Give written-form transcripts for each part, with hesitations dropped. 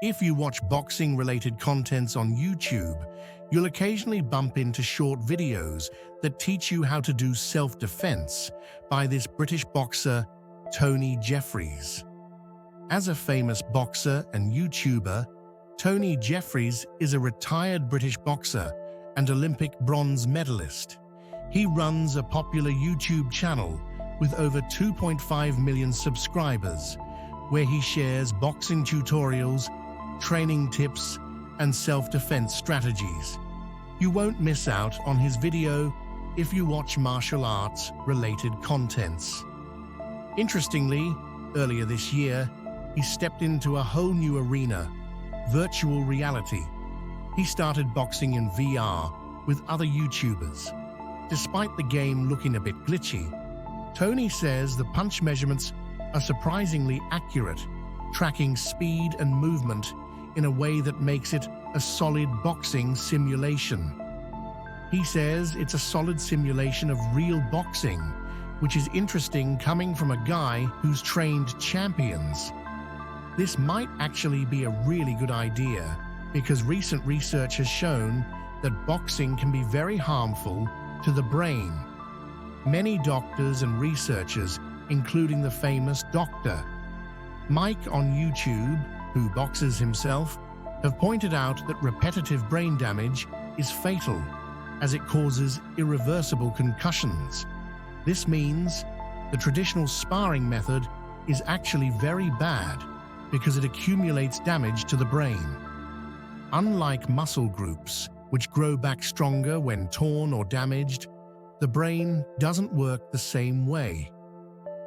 If you watch boxing-related contents on YouTube, you'll occasionally bump into short videos that teach you how to do self-defense by this British boxer, Tony Jeffries. As a famous boxer and YouTuber, Tony Jeffries is a retired British boxer and Olympic bronze medalist. He runs a popular YouTube channel with over 2.5 million subscribers, where he shares boxing tutorials, training tips, and self-defense strategies. You won't miss out on his video if you watch martial arts-related contents. Interestingly, earlier this year, he stepped into a whole new arena, virtual reality. He started boxing in VR with other YouTubers. Despite the game looking a bit glitchy, Tony says the punch measurements are surprisingly accurate, tracking speed and movement in a way that makes it a solid boxing simulation. He says it's a solid simulation of real boxing, which is interesting coming from a guy who's trained champions. This might actually be a really good idea because recent research has shown that boxing can be very harmful to the brain. Many doctors and researchers, including the famous Dr. Mike on YouTube, who boxes himself, have pointed out that repetitive brain damage is fatal, as it causes irreversible concussions. This means the traditional sparring method is actually very bad because it accumulates damage to the brain. Unlike muscle groups, which grow back stronger when torn or damaged, the brain doesn't work the same way.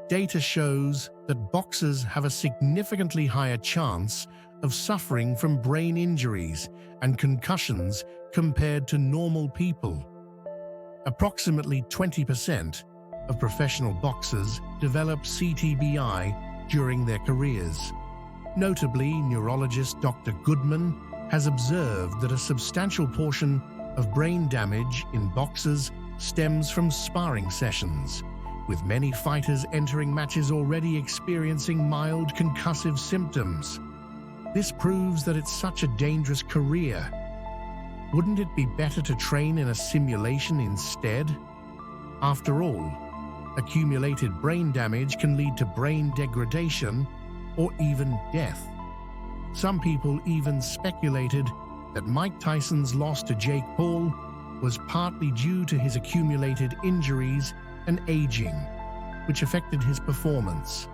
Data shows that boxers have a significantly higher chance of suffering from brain injuries and concussions compared to normal people. Approximately 20% of professional boxers develop CTBI during their careers. Notably, neurologist Dr. Goodman has observed that a substantial portion of brain damage in boxers stems from sparring sessions, with many fighters entering matches already experiencing mild concussive symptoms. This proves that it's such a dangerous career. Wouldn't it be better to train in a simulation instead? After all, accumulated brain damage can lead to brain degradation or even death. Some people even speculated that Mike Tyson's loss to Jake Paul was partly due to his accumulated injuries and aging, which affected his performance.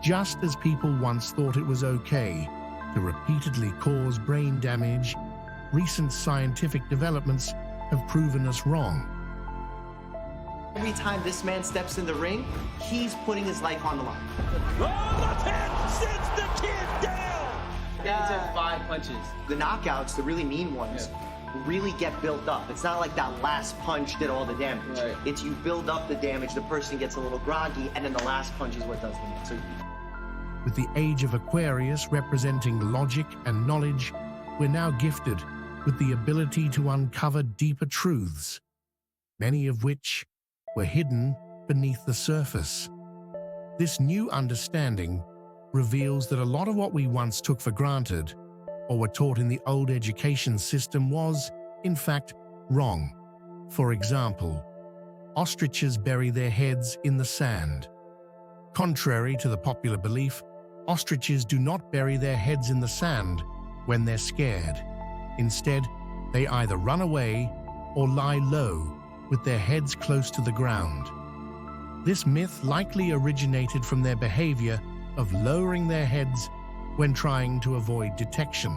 Just as people once thought it was okay to repeatedly cause brain damage, recent scientific developments have proven us wrong. Every time this man steps in the ring, he's putting his life on the line. Oh, left hand sends the kid down! He took 5 punches. The knockouts, the really mean ones, really get built up. It's not like that last punch did all the damage. Right. It's you build up the damage, the person gets a little groggy, and then the last punch is what does the damage. So, with the Age of Aquarius representing logic and knowledge, we're now gifted with the ability to uncover deeper truths, many of which were hidden beneath the surface. This new understanding reveals that a lot of what we once took for granted or were taught in the old education system was, in fact, wrong. For example, ostriches bury their heads in the sand. Contrary to the popular belief, ostriches do not bury their heads in the sand when they're scared. Instead, they either run away or lie low with their heads close to the ground. This myth likely originated from their behavior of lowering their heads when trying to avoid detection.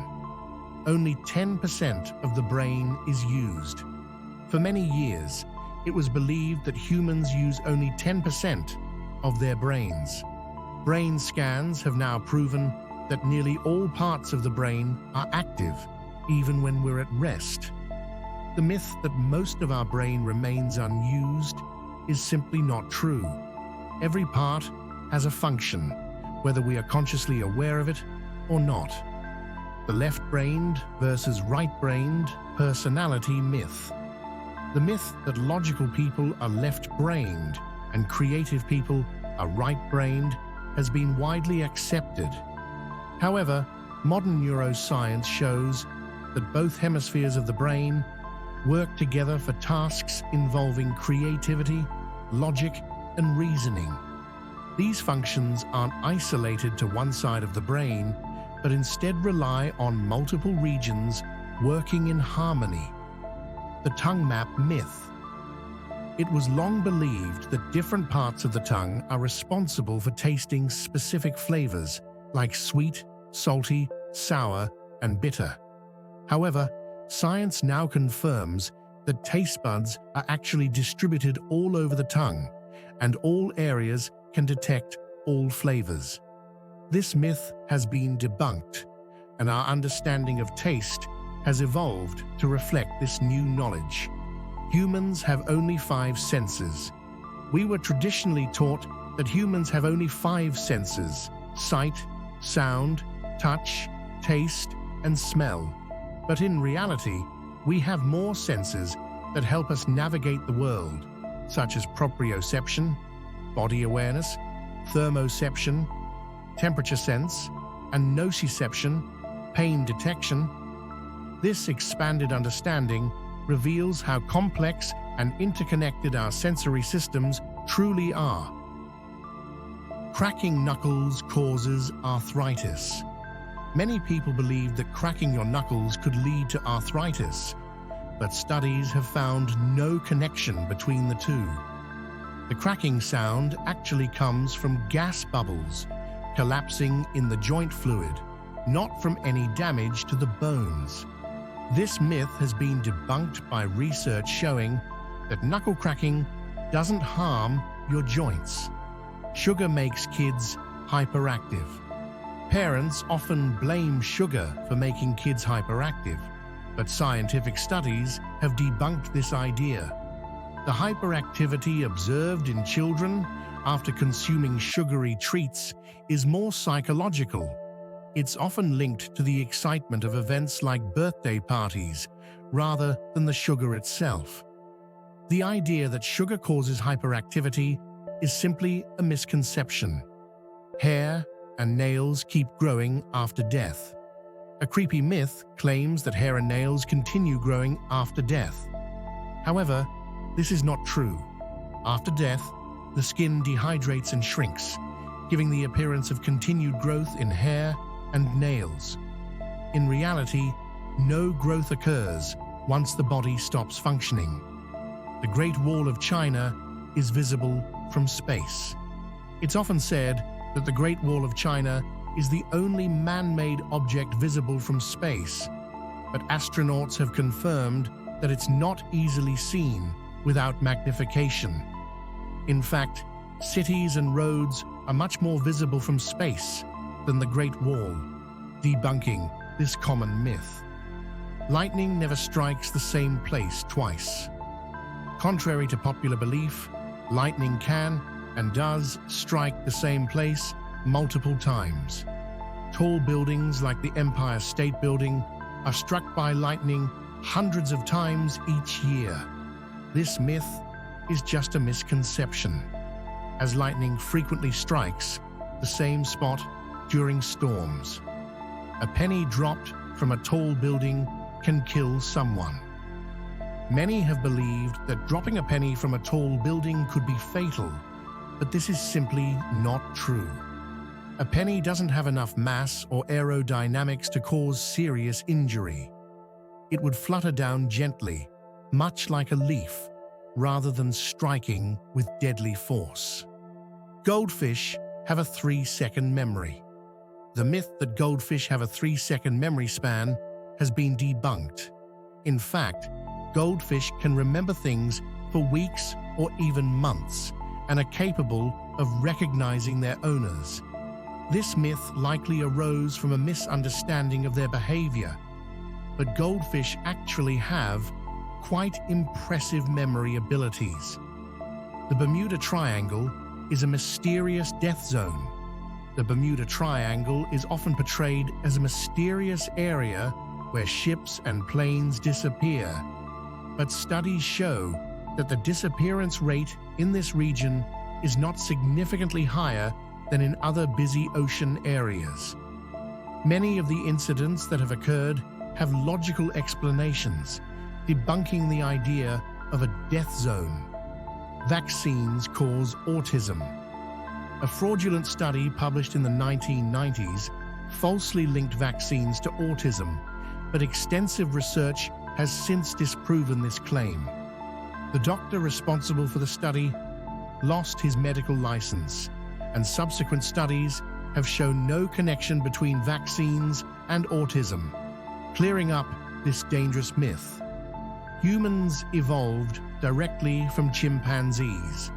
Only 10% of the brain is used. For many years, it was believed that humans use only 10% of their brains. Brain scans have now proven that nearly all parts of the brain are active, even when we're at rest. The myth that most of our brain remains unused is simply not true. Every part has a function, whether we are consciously aware of it or not. The left-brained versus right-brained personality myth. The myth that logical people are left-brained and creative people are right-brained has been widely accepted. However, Modern neuroscience shows that both hemispheres of the brain work together for tasks involving creativity, logic, and reasoning. These functions aren't isolated to one side of the brain, but instead rely on multiple regions working in harmony. The tongue map myth. It was long believed that different parts of the tongue are responsible for tasting specific flavors, like sweet, salty, sour, and bitter. However, science now confirms that taste buds are actually distributed all over the tongue, and all areas can detect all flavors. This myth has been debunked, and our understanding of taste has evolved to reflect this new knowledge. Humans have only 5 senses. We were traditionally taught that humans have only 5 senses: sight, sound, touch, taste, and smell. But in reality, we have more senses that help us navigate the world, such as proprioception, body awareness, thermoception, temperature sense, and nociception, pain detection. This expanded understanding reveals how complex and interconnected our sensory systems truly are. Cracking knuckles causes arthritis. Many people believe that cracking your knuckles could lead to arthritis, but studies have found no connection between the two. The cracking sound actually comes from gas bubbles collapsing in the joint fluid, not from any damage to the bones. This myth has been debunked by research showing that knuckle cracking doesn't harm your joints. Sugar makes kids hyperactive. Parents often blame sugar for making kids hyperactive, but scientific studies have debunked this idea. The hyperactivity observed in children after consuming sugary treats is more psychological. It's often linked to the excitement of events like birthday parties, rather than the sugar itself. The idea that sugar causes hyperactivity is simply a misconception. Hair and nails keep growing after death. A creepy myth claims that hair and nails continue growing after death. However, this is not true. After death, the skin dehydrates and shrinks, giving the appearance of continued growth in hair and nails. In reality, no growth occurs once the body stops functioning. The Great Wall of China is visible from space. It's often said that the Great Wall of China is the only man-made object visible from space, but astronauts have confirmed that it's not easily seen without magnification. In fact, cities and roads are much more visible from space than the Great Wall, debunking this common myth. Lightning never strikes the same place twice. Contrary to popular belief, lightning can and does strike the same place multiple times. Tall buildings like the Empire State Building are struck by lightning hundreds of times each year. This myth is just a misconception, as lightning frequently strikes the same spot during storms. A penny dropped from a tall building can kill someone. Many have believed that dropping a penny from a tall building could be fatal, but this is simply not true. A penny doesn't have enough mass or aerodynamics to cause serious injury. It would flutter down gently, much like a leaf, rather than striking with deadly force. Goldfish have a 3-second memory. The myth that goldfish have a 3-second memory span has been debunked. In fact, goldfish can remember things for weeks or even months and are capable of recognizing their owners. This myth likely arose from a misunderstanding of their behavior, but goldfish actually have quite impressive memory abilities. The Bermuda Triangle is a mysterious death zone. The Bermuda Triangle is often portrayed as a mysterious area where ships and planes disappear, but studies show that the disappearance rate in this region is not significantly higher than in other busy ocean areas. Many of the incidents that have occurred have logical explanations, debunking the idea of a death zone. Vaccines cause autism. A fraudulent study published in the 1990s falsely linked vaccines to autism, but extensive research has since disproven this claim. The doctor responsible for the study lost his medical license, and subsequent studies have shown no connection between vaccines and autism, clearing up this dangerous myth. Humans evolved directly from chimpanzees.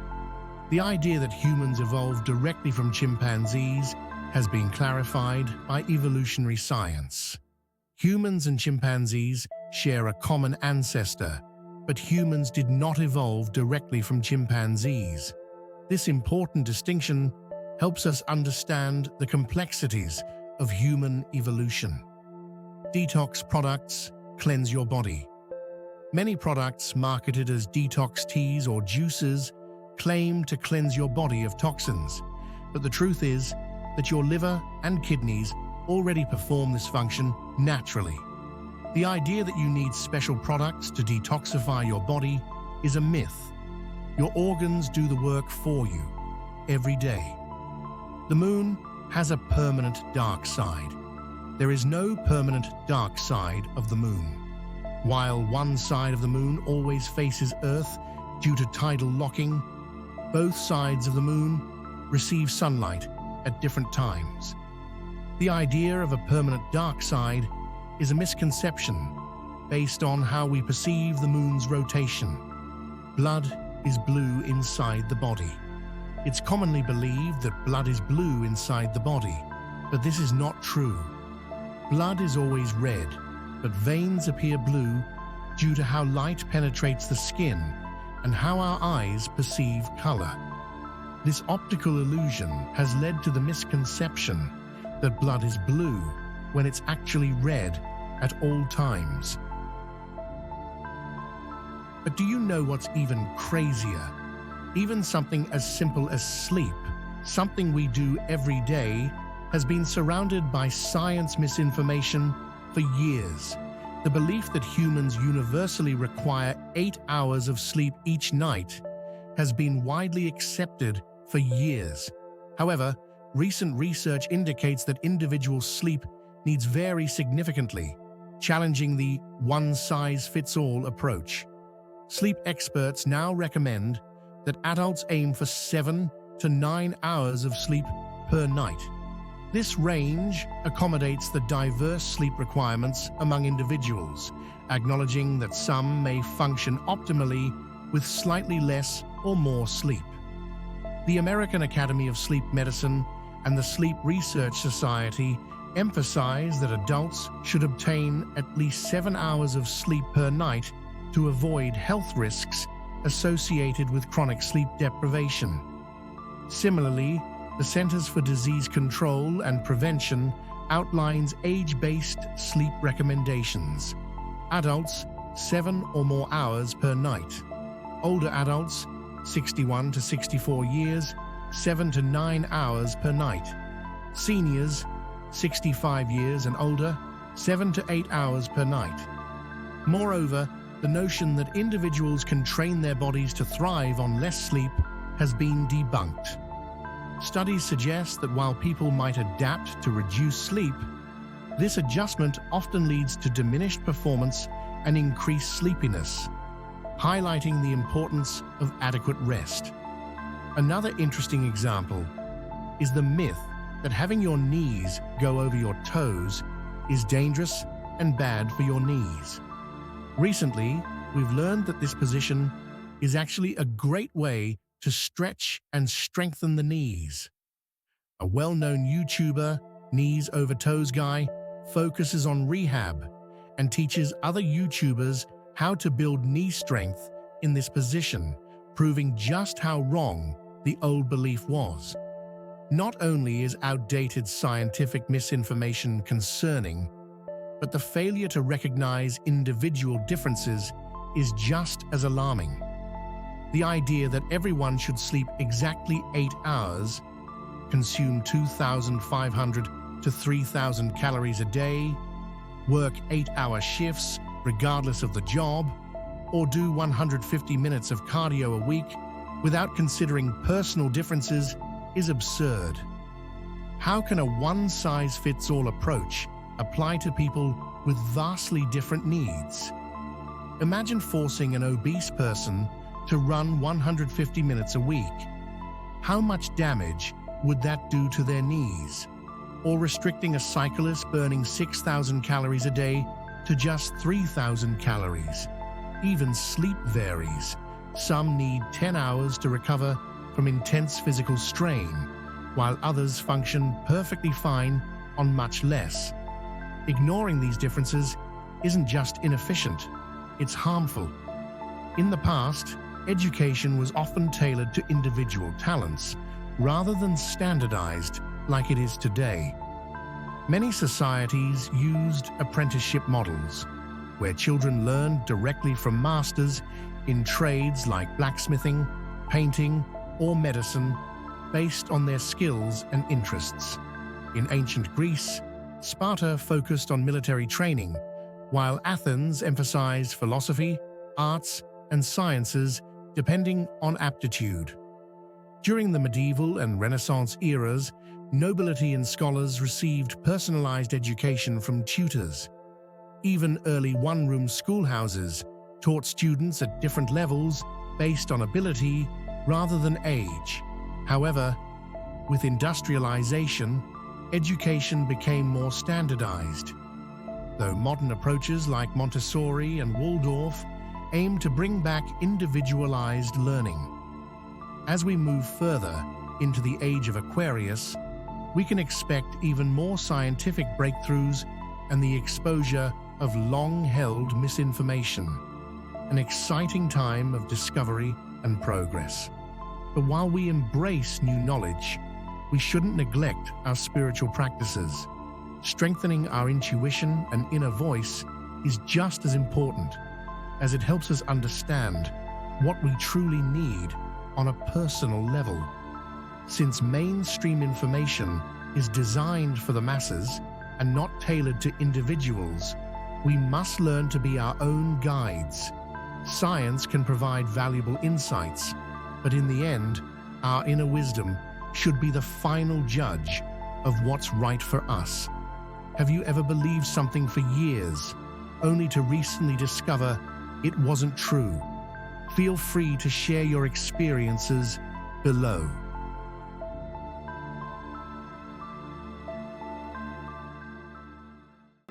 The idea that humans evolved directly from chimpanzees has been clarified by evolutionary science. Humans and chimpanzees share a common ancestor, but humans did not evolve directly from chimpanzees. This important distinction helps us understand the complexities of human evolution. Detox products cleanse your body. Many products marketed as detox teas or juices claim to cleanse your body of toxins, but the truth is that your liver and kidneys already perform this function naturally. The idea that you need special products to detoxify your body is a myth. Your organs do the work for you every day. The moon has a permanent dark side. There is no permanent dark side of the moon. While one side of the moon always faces Earth due to tidal locking, both sides of the moon receive sunlight at different times. The idea of a permanent dark side is a misconception based on how we perceive the moon's rotation. Blood is blue inside the body. It's commonly believed that blood is blue inside the body, but this is not true. Blood is always red, but veins appear blue due to how light penetrates the skin and how our eyes perceive color. This optical illusion has led to the misconception that blood is blue when it's actually red at all times. But do you know what's even crazier? Even something as simple as sleep, something we do every day, has been surrounded by science misinformation for years. The belief that humans universally require 8 hours of sleep each night has been widely accepted for years. However, recent research indicates that individual sleep needs vary significantly, challenging the one-size-fits-all approach. Sleep experts now recommend that adults aim for 7 to 9 hours of sleep per night. This range accommodates the diverse sleep requirements among individuals, acknowledging that some may function optimally with slightly less or more sleep. The American Academy of Sleep Medicine and the Sleep Research Society emphasize that adults should obtain at least 7 hours of sleep per night to avoid health risks associated with chronic sleep deprivation. Similarly, the Centers for Disease Control and Prevention outlines age-based sleep recommendations. Adults, 7 or more hours per night. Older adults, 61 to 64 years, 7 to 9 hours per night. Seniors, 65 years and older, 7 to 8 hours per night. Moreover, the notion that individuals can train their bodies to thrive on less sleep has been debunked. Studies suggest that while people might adapt to reduce sleep, this adjustment often leads to diminished performance and increased sleepiness, highlighting the importance of adequate rest. Another interesting example is the myth that having your knees go over your toes is dangerous and bad for your knees. Recently, we've learned that this position is actually a great way to stretch and strengthen the knees. A well-known YouTuber, Knees Over Toes Guy, focuses on rehab and teaches other YouTubers how to build knee strength in this position, proving just how wrong the old belief was. Not only is outdated scientific misinformation concerning, but the failure to recognize individual differences is just as alarming. The idea that everyone should sleep exactly 8 hours, consume 2,500 to 3,000 calories a day, work 8-hour shifts regardless of the job, or do 150 minutes of cardio a week without considering personal differences is absurd. How can a one-size-fits-all approach apply to people with vastly different needs? Imagine forcing an obese person to run 150 minutes a week. How much damage would that do to their knees? Or restricting a cyclist burning 6,000 calories a day to just 3,000 calories. Even sleep varies. Some need 10 hours to recover from intense physical strain, while others function perfectly fine on much less. Ignoring these differences isn't just inefficient, it's harmful. In the past, education was often tailored to individual talents, rather than standardized like it is today. Many societies used apprenticeship models, where children learned directly from masters in trades like blacksmithing, painting, or medicine, based on their skills and interests. In ancient Greece, Sparta focused on military training, while Athens emphasized philosophy, arts, and sciences depending on aptitude. During the medieval and Renaissance eras, nobility and scholars received personalized education from tutors. Even early one-room schoolhouses taught students at different levels based on ability rather than age. However, with industrialization, education became more standardized. Though modern approaches like Montessori and Waldorf aim to bring back individualized learning. As we move further into the Age of Aquarius, we can expect even more scientific breakthroughs and the exposure of long-held misinformation, an exciting time of discovery and progress. But while we embrace new knowledge, we shouldn't neglect our spiritual practices. Strengthening our intuition and inner voice is just as important, as it helps us understand what we truly need on a personal level. Since mainstream information is designed for the masses and not tailored to individuals, we must learn to be our own guides. Science can provide valuable insights, but in the end, our inner wisdom should be the final judge of what's right for us. Have you ever believed something for years, only to recently discover it wasn't true? Feel free to share your experiences below.